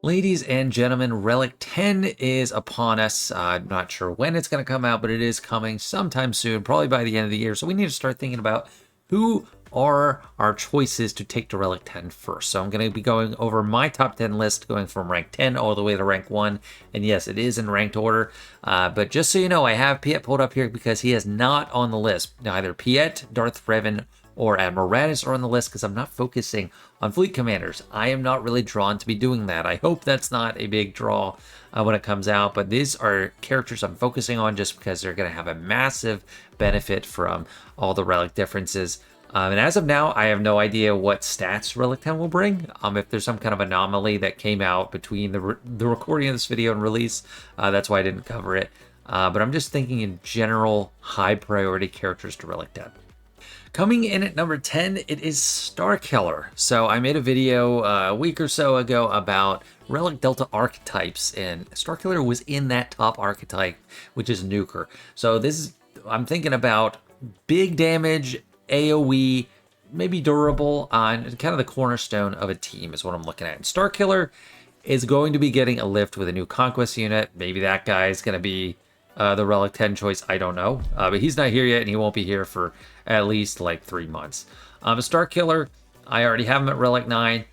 Ladies and gentlemen, Relic 10 is upon us. I'm not sure when it's going to come out, but it is coming sometime soon, probably by the end of the year. So we need to start thinking about who are our choices to take to Relic 10 first. So I'm going to be going over my top 10 list, going from rank 10 all the way to rank 1. And yes, it is in ranked order. But just so you know, I have Piet pulled up here because he is not on the list. Neither Piet, Darth Revan, or Admiral Radis are on the list because I'm not focusing on fleet commanders. I am not really drawn to be doing that. I hope that's not a big draw when it comes out, but these are characters I'm focusing on just because they're going to have a massive benefit from all the relic differences. And as of now, I have no idea what stats Relic 10 will bring. If there's some kind of anomaly that came out between the recording of this video and release, that's why I didn't cover it. But I'm just thinking in general, high priority characters to Relic 10. Coming in at number 10, it is Starkiller. So I made a video a week or so ago about Relic Delta archetypes, and Starkiller was in that top archetype, which is Nuker. So this is, I'm thinking about big damage, AoE, maybe durable, on kind of the cornerstone of a team is what I'm looking at. And Starkiller is going to be getting a lift with a new Conquest unit. Maybe that guy is going to be the Relic 10 choice, I don't know. But he's not here yet, and he won't be here for at least like 3 months. Starkiller, I already have him at Relic 9.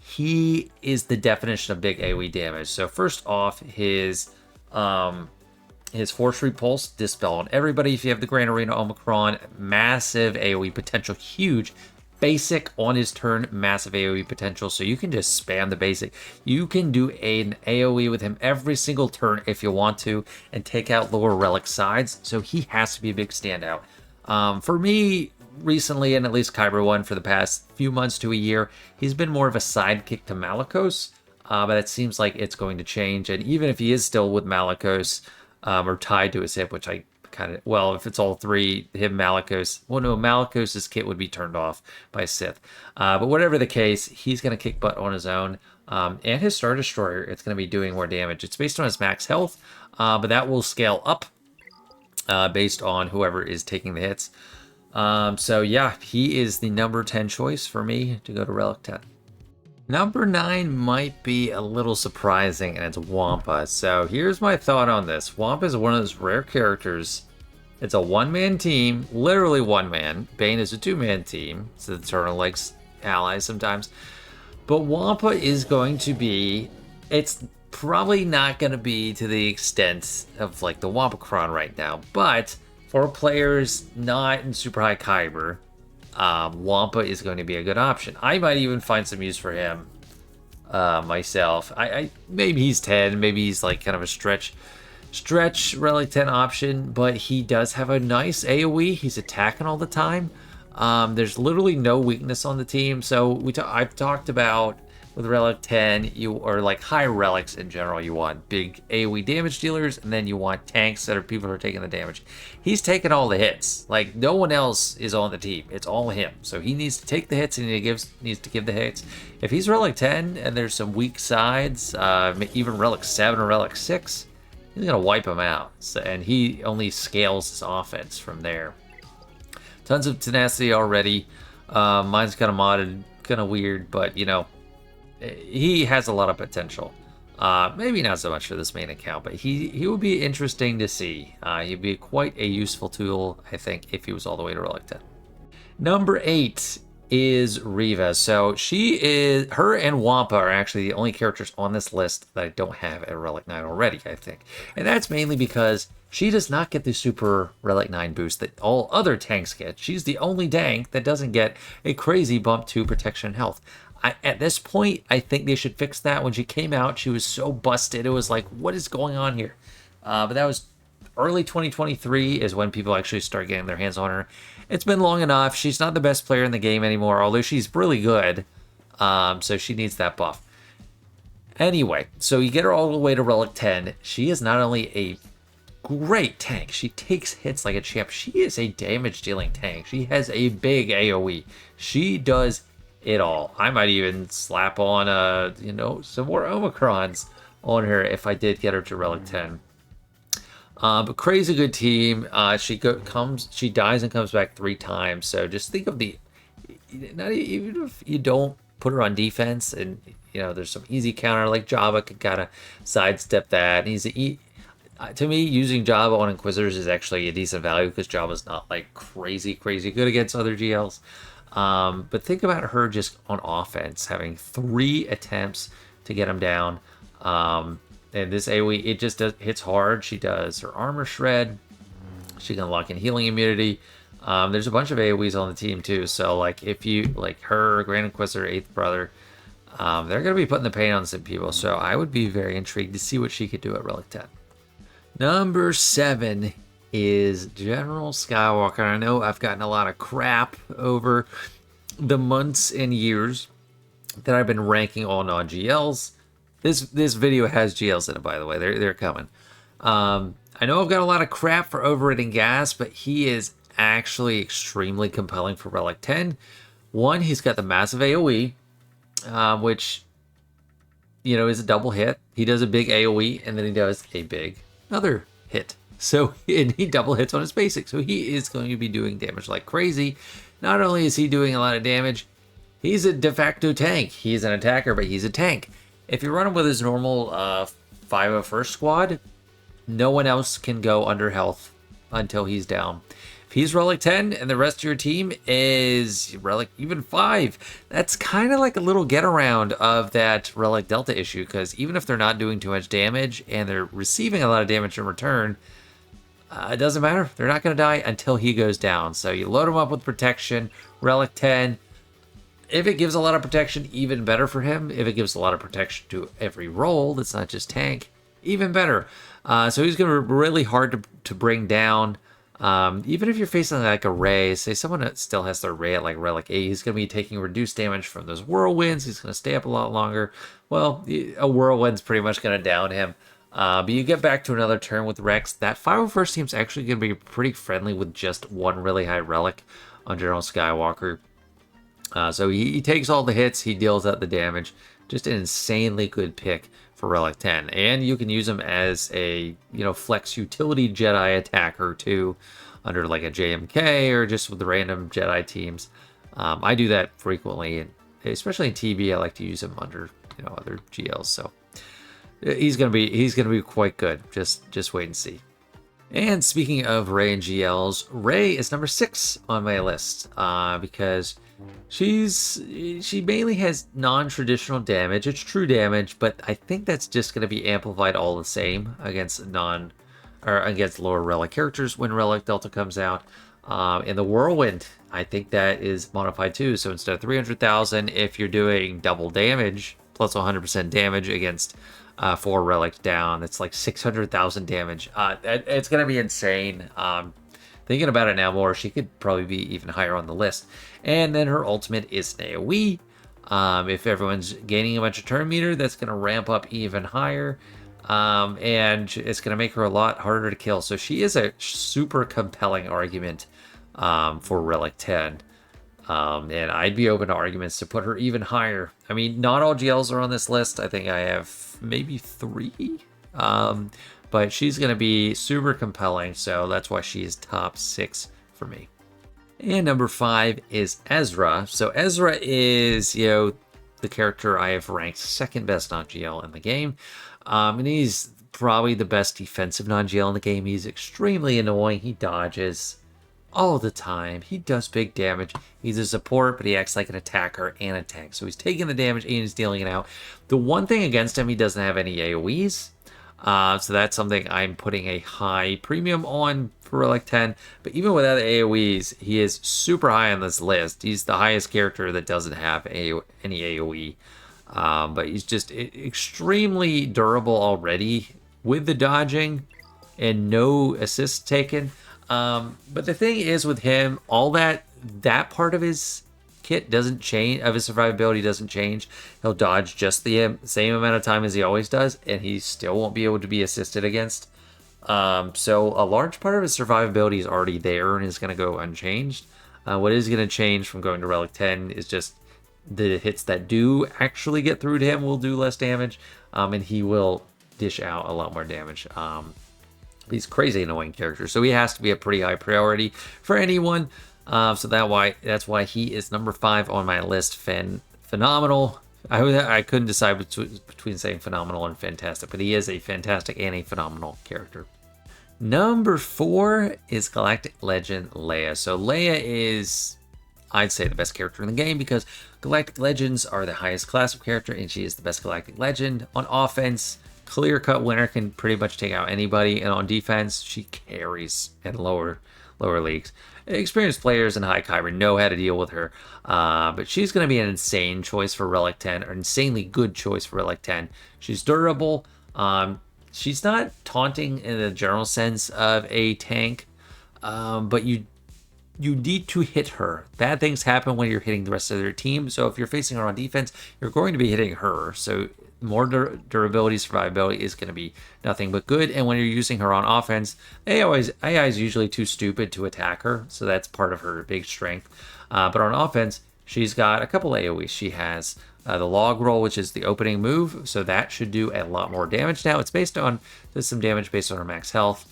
He is the definition of big AoE damage. So first off, his Force Repulse, Dispel on everybody if you have the Grand Arena Omicron. Massive AoE potential, huge. Basic on his turn, massive AoE potential, so you can just spam the basic. You can do an AoE with him every single turn if you want to, and take out lower relic sides, so he has to be a big standout. For me, recently, and at least Kyber 1 for the past few months to a year, he's been more of a sidekick to Malicos, but it seems like it's going to change, and even if he is still with Malicos, or tied to his hip, which I kind of, well, if it's all three, him, Malicos, well, no, Malicos' kit would be turned off by Sith. But whatever the case, he's going to kick butt on his own. And his Star Destroyer, it's going to be doing more damage. It's based on his max health, but that will scale up based on whoever is taking the hits. So yeah, he is the number 10 choice for me to go to Relic 10. Number 9 might be a little surprising, and it's Wampa. So here's my thought on this. Wampa is one of those rare characters. It's a one-man team, literally one man. Bane is a two-man team, so the Eternal likes allies sometimes. But Wampa is going to be, it's probably not going to be to the extent of like the Wampacron right now, but for players not in super high Kyber, Wampa is going to be a good option. I might even find some use for him myself. I maybe he's 10, maybe he's like kind of a stretch Relic 10 option, but he does have a nice AoE. He's attacking all the time. There's literally no weakness on the team. So I've talked about with Relic 10, you are like high relics in general. You want big AoE damage dealers, and then you want tanks that are people who are taking the damage. He's taking all the hits. Like no one else is on the team. It's all him. So he needs to take the hits, and he needs to give the hits. If he's Relic 10 and there's some weak sides, even Relic 7 or Relic 6, he's gonna wipe him out. So, and he only scales his offense from there. Tons of tenacity already. Mine's kind of modded, kind of weird, but you know, he has a lot of potential. Maybe not so much for this main account, but he would be interesting to see. He'd be quite a useful tool, I think, if he was all the way to Relic 10. Number 8 is Riva. So her and Wampa are actually the only characters on this list that I don't have at Relic 9 already, I think. And that's mainly because she does not get the super Relic 9 boost that all other tanks get. She's the only tank that doesn't get a crazy bump to protection and health. At this point, I think they should fix that. When she came out, she was so busted. It was like, what is going on here? But that was early 2023 is when people actually start getting their hands on her. It's been long enough. She's not the best player in the game anymore, although she's really good. So she needs that buff. Anyway, so you get her all the way to Relic 10. She is not only a great tank, she takes hits like a champ. She is a damage dealing tank. She has a big AoE. She does it all. I might even slap on some more Omicrons on her if I did get her to Relic 10. But crazy good team. She dies and comes back 3 times. So just think of not even if you don't put her on defense, and there's some easy counter like Java can kind of sidestep that. And to me, using Java on Inquisitors is actually a decent value because Java's not like crazy good against other GLs. But think about her just on offense, having 3 attempts to get him down. And this AoE, it just hits hard. She does her armor shred. She can lock in healing immunity. There's a bunch of AoEs on the team too. So like if you like her, Grand Inquisitor, 8th Brother, they're going to be putting the pain on some people. So I would be very intrigued to see what she could do at Relic 10. Number 7 is General Skywalker. I know I've gotten a lot of crap over the months and years that I've been ranking all non-GLs. This video has GLs in it, by the way. They're coming. I know I've got a lot of crap for overrating Gas, but he is actually extremely compelling for Relic 10. One, he's got the massive AoE, which, is a double hit. He does a big AoE, and then he does a big another hit. So, and he double hits on his basic. So he is going to be doing damage like crazy. Not only is he doing a lot of damage, he's a de facto tank. He's an attacker, but he's a tank. If you run him with his normal 501st squad, no one else can go under health until he's down. If he's Relic 10 and the rest of your team is Relic even 5, that's kind of like a little get around of that Relic Delta issue, because even if they're not doing too much damage and they're receiving a lot of damage in return, it doesn't matter. They're not going to die until he goes down. So you load him up with protection, Relic 10. If it gives a lot of protection, even better for him. If it gives a lot of protection to every roll, that's not just tank, even better. So he's going to be really hard to bring down. Even if you're facing like a Ray, say someone that still has their Ray at like Relic 8, he's going to be taking reduced damage from those whirlwinds. He's going to stay up a lot longer. Well, a whirlwind's pretty much going to down him. But you get back to another turn with Rex. That 501st team's actually going to be pretty friendly with just one really high relic on General Skywalker. So he takes all the hits, he deals out the damage. Just an insanely good pick for Relic 10. And you can use him as a, flex utility Jedi attacker too, under like a JMK or just with the random Jedi teams. I do that frequently, and especially in TB, I like to use him under, other GLs. So he's gonna be quite good. Just wait and see. And speaking of Rey and GLs, Rey is number 6 on my list because she mainly has non-traditional damage. It's true damage, but I think that's just going to be amplified all the same against against lower Relic characters when Relic Delta comes out. In the Whirlwind, I think that is modified too. So instead of 300,000, if you're doing double damage plus 100% damage against 4 relics down, it's like 600,000 damage. It's going to be insane. Thinking about it now more, she could probably be even higher on the list. And then her ultimate is an AoE. If everyone's gaining a bunch of turn meter, that's going to ramp up even higher. And it's going to make her a lot harder to kill. So she is a super compelling argument for Relic 10. And I'd be open to arguments to put her even higher. I mean, not all GLs are on this list. I think I have maybe 3. But she's going to be super compelling, so that's why she is top 6 for me. And number 5 is Ezra. So Ezra is, the character I have ranked second best non-GL in the game. And he's probably the best defensive non-GL in the game. He's extremely annoying. He dodges all the time. He does big damage. He's a support, but he acts like an attacker and a tank. So he's taking the damage and he's dealing it out. The one thing against him, he doesn't have any AoEs. So that's something I'm putting a high premium on for Relic 10. But even without the AoEs, he is super high on this list. He's the highest character that doesn't have any AoE. But he's just extremely durable already with the dodging and no assists taken. But the thing is with him, all that part of his kit doesn't change, of his survivability doesn't change. He'll dodge just the same amount of time as he always does, and he still won't be able to be assisted against. So a large part of his survivability is already there and is going to go unchanged. What is going to change from going to Relic 10 is just the hits that do actually get through to him will do less damage, and he will dish out a lot more damage. He's a crazy annoying character, so he has to be a pretty high priority for anyone. So that's why he is number 5 on my list. phenomenal. I couldn't decide between saying phenomenal and fantastic, but he is a fantastic and a phenomenal character. Number 4 is Galactic Legend Leia. So Leia is, I'd say, the best character in the game because Galactic Legends are the highest class of character, and she is the best Galactic Legend. On offense, clear-cut winner, can pretty much take out anybody, and on defense, she carries in lower leagues. Experienced players in High Kyber know how to deal with her, but she's going to be an insane choice for Relic 10, or insanely good choice for Relic 10. She's durable. She's not taunting in the general sense of a tank, but you need to hit her. Bad things happen when you're hitting the rest of their team. So if you're facing her on defense, you're going to be hitting her. So more durability, survivability is going to be nothing but good. And when you're using her on offense, AI is usually too stupid to attack her. So that's part of her big strength. But on offense, she's got a couple AoEs. She has the log roll, which is the opening move. So that should do a lot more damage. Now it's there's some damage based on her max health.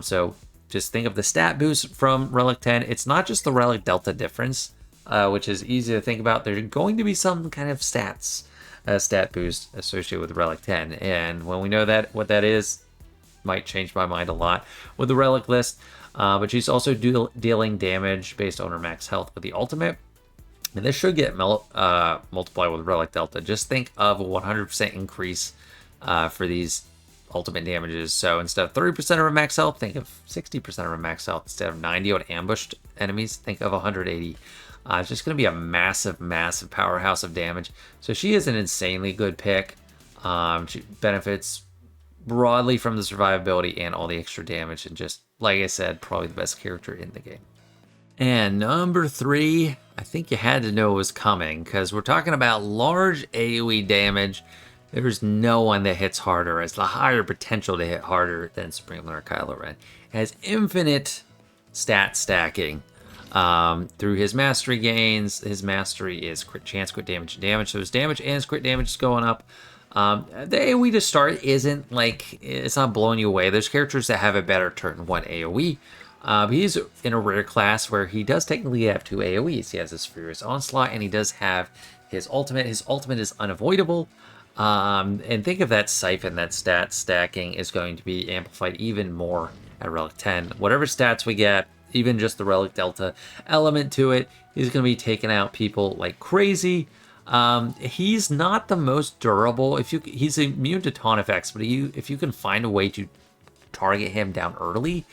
So just think of the stat boost from Relic 10. It's not just the Relic Delta difference, which is easy to think about. There's going to be some kind of stat boost associated with Relic 10. And when we know what that is, might change my mind a lot with the Relic list. But she's also dealing damage based on her max health with the ultimate. And this should get multiplied with Relic Delta. Just think of a 100% increase for these ultimate damages. So instead of 30% of her max health, think of 60% of her max health. Instead of 90 on ambushed enemies, think of 180. It's just going to be a massive powerhouse of damage. So she is an insanely good pick. She benefits broadly from the survivability and all the extra damage. And just, like I said, probably the best character in the game. And number 3, I think you had to know was coming because we're talking about large AoE damage. There's no one that hits harder, has the higher potential to hit harder than Supreme Leader Kylo Ren. It has infinite stat stacking through his mastery gains. His mastery is crit chance, crit damage, and damage. So his damage and his crit damage is going up. The AoE to start isn't like, it's not blowing you away. There's characters that have a better turn 1 AoE. He's in a rare class where he does technically have 2 AoEs. He has his Furious Onslaught and he does have his ultimate. His ultimate is unavoidable. And think of that siphon, that stat stacking is going to be amplified even more at Relic 10. Whatever stats we get, even just the Relic Delta element to it, he's going to be taking out people like crazy. He's not the most durable. He's immune to taunt effects, but if you can find a way to target him down early,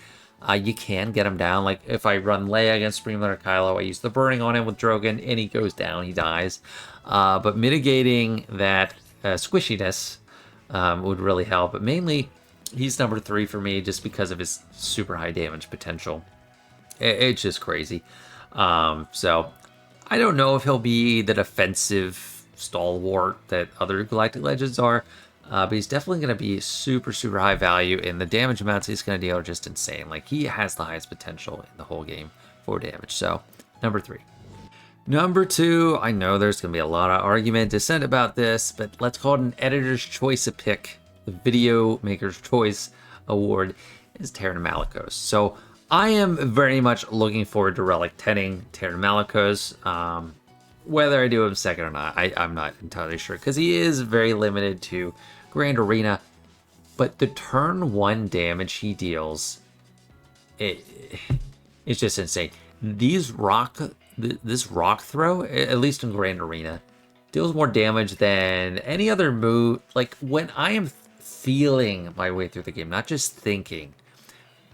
you can get him down. Like if I run Leia against Supreme Leader Kylo, I use the burning on him with Drogon, and he goes down, he dies. But mitigating that squishiness would really help. But mainly, he's number 3 for me just because of his super high damage potential. It's just crazy. So I don't know if he'll be the defensive stalwart that other Galactic Legends are, but he's definitely going to be super high value, and the damage amounts he's going to deal are just insane. Like, he has the highest potential in the whole game for damage. So number 3. Number 2, I know there's going to be a lot of argument, dissent about this, but let's call it an editor's choice of pick. The Video Maker's Choice Award is Terran Malicos. So I am very much looking forward to Relic 10ing Terran Malicos. Whether I do him second or not, I'm not entirely sure, because he is very limited to Grand Arena. But the turn 1 damage he deals, it's just insane. This rock throw, at least in Grand Arena, deals more damage than any other move. Like, when I am feeling my way through the game, not just thinking,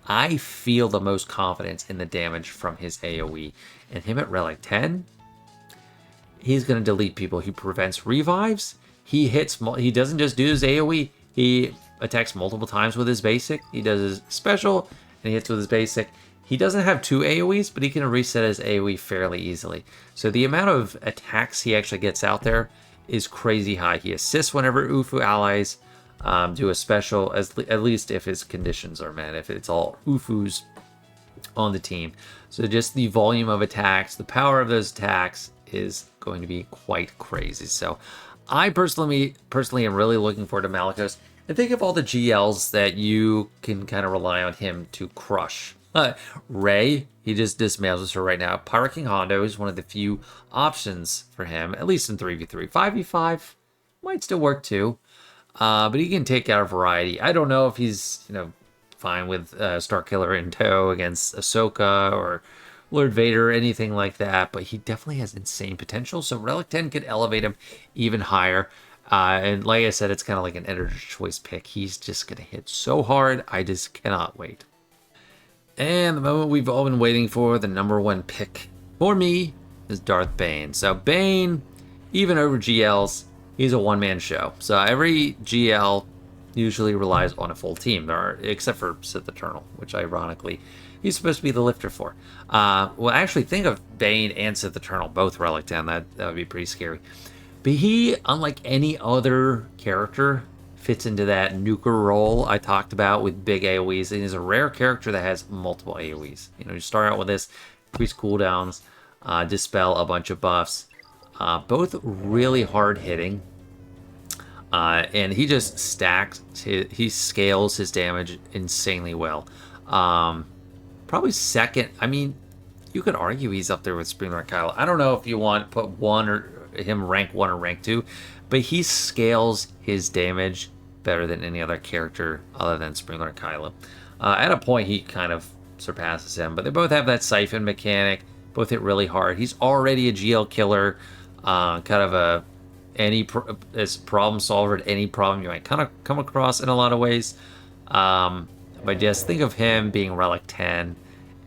I feel the most confidence in the damage from his AoE. And him at Relic 10, he's going to delete people. He prevents revives. He doesn't just do his AoE. He attacks multiple times with his basic. He does his special, and he hits with his basic. He doesn't have 2 AoEs, but he can reset his AoE fairly easily. So the amount of attacks he actually gets out there is crazy high. He assists whenever Ufu allies do a special, at least if his conditions are met, if it's all Ufus on the team. So just the volume of attacks, the power of those attacks is going to be quite crazy. So I personally am really looking forward to Malicos. And think of all the GLs that you can kind of rely on him to crush Ray, he just dismantles her right now. Pirate King Hondo is one of the few options for him, at least in 3v3. 5v5 might still work too, but he can take out a variety. I don't know if he's, fine with Starkiller in tow against Ahsoka or Lord Vader or anything like that, but he definitely has insane potential. So Relic 10 could elevate him even higher. And like I said, it's kind of like an editor's choice pick. He's just going to hit so hard. I just cannot wait. And the moment we've all been waiting for, the number one pick for me is Darth Bane. So Bane, even over GLs, he's a one-man show. So every GL usually relies on a full team, except for Sith Eternal, which ironically he's supposed to be the lifter for. Well, actually, think of Bane and Sith Eternal, both Relic 10. That would be pretty scary. But he, unlike any other character, fits into that nuker role I talked about with big AoEs. And he's a rare character that has multiple AoEs. You start out with this, increase cooldowns, dispel a bunch of buffs. Both really hard hitting. And he just he scales his damage insanely well. Probably second. I mean, you could argue he's up there with Springler Kylo. I don't know if you want to put him rank 1 or rank 2, but he scales his damage better than any other character other than Springler Kylo. At a point, he kind of surpasses him, but they both have that siphon mechanic. Both hit really hard. He's already a GL killer, kind of as problem solver at any problem you might kind of come across in a lot of ways. But just think of him being Relic 10,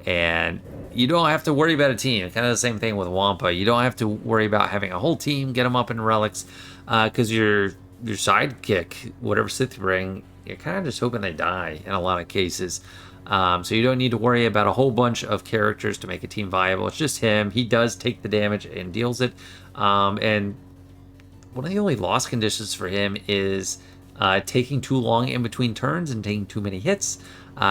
and you don't have to worry about a team. Kind of the same thing with Wampa. You don't have to worry about having a whole team get him up in relics, because your sidekick, whatever Sith you bring, you're kind of just hoping they die in a lot of cases. So you don't need to worry about a whole bunch of characters to make a team viable. It's just him. He does take the damage and deals it. And one of the only loss conditions for him is taking too long in between turns and taking too many hits.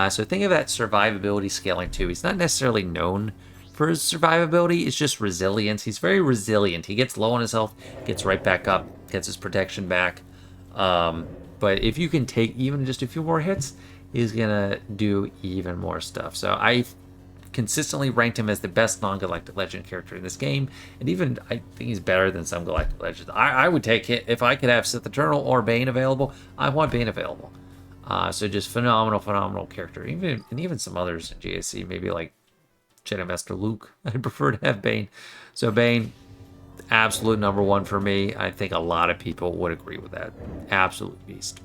So think of that survivability scaling too. He's not necessarily known for his survivability. It's just resilience. He's very resilient. He gets low on his health, gets right back up, gets his protection back. But if you can take even just a few more hits, he's going to do even more stuff. So I consistently ranked him as the best non-Galactic Legend character in this game, and even I think he's better than some Galactic Legends. I would take it if I could have Sith Eternal or Bane available. I want Bane available. So just phenomenal character. Even some others in GSC, maybe like Jedi Master Luke, I'd prefer to have Bane. So Bane, absolute number one for me. I think a lot of people would agree with that. Absolute beast.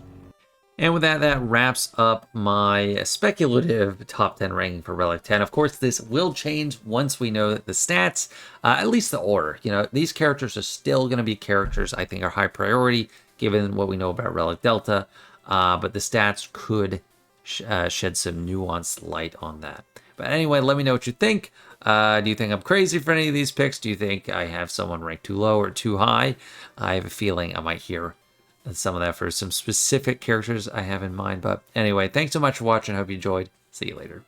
And with that, that wraps up my speculative top 10 ranking for Relic 10. Of course, this will change once we know the stats, at least the order. These characters are still going to be characters I think are high priority, given what we know about Relic Delta, but the stats could shed some nuanced light on that. But anyway, let me know what you think. Do you think I'm crazy for any of these picks? Do you think I have someone ranked too low or too high? I have a feeling I might hear some of that for some specific characters I have in mind. But anyway, thanks so much for watching. I hope you enjoyed. See you later.